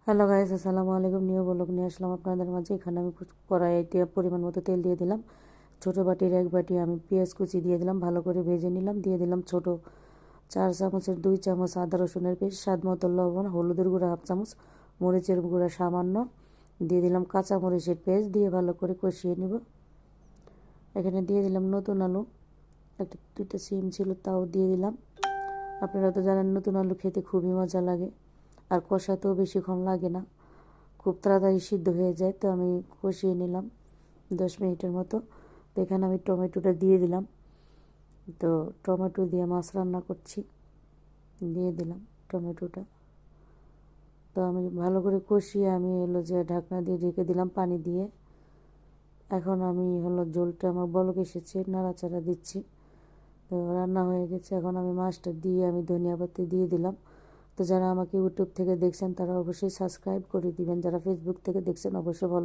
Hello guys, আসসালামু আলাইকুম। New blog নিয়ে আসলাম আপনাদের মাঝে। এখানে আমি কড়াইতে পরিমাণ মতো তেল দিয়ে দিলাম। ছোটো বাটির 1 বাটি আমি পেঁয়াজ কুচি দিয়ে দিলাম, ভালো করে ভেজে নিলাম। দিয়ে দিলাম ছোট 4 চামচের 2 চামচ আদা রসুনের পেস্ট, স্বাদ মতো লবণ, হলুদের গুঁড়া 1/2 চামচ, মরিচের গুঁড়া সামান্য, দিয়ে দিলাম কাঁচা মরিচের পেস্ট, দিয়ে ভালো করে কষিয়ে নিব। এখানে দিয়ে দিলাম নতুন আলু, একটা 2টা সিম ছিল তাও দিয়ে দিলাম। আপনারা তো জানেন নতুন আলু খেতে খুবই মজা লাগে, আর কষাতেও বেশিক্ষণ লাগে না, খুব তাড়াতাড়ি সিদ্ধ হয়ে যায়। তো আমি কষিয়ে নিলাম 10 মিনিটের মতো। তো এখানে আমি টমেটোটা দিয়ে দিলাম। তো টমেটো দিয়ে মাছ রান্না করছি, দিয়ে দিলাম টমেটোটা। তো আমি ভালো করে কষিয়ে আমি ঢাকনা দিয়ে ঢেকে দিলাম পানি দিয়ে। এখন আমি ঝোলটা আমার বলক এসেছে, নাড়াচাড়া দিচ্ছি। তো রান্না হয়ে গেছে। এখন আমি মাছটা দিয়ে আমি ধনিয়া পাতা দিয়ে দিলাম। তো যারা আমাকে ইউটিউব থেকে দেখছেন তারা অবশ্যই সাবস্ক্রাইব করে দিবেন, যারা ফেসবুক থেকে দেখছেন অবশ্যই ভালো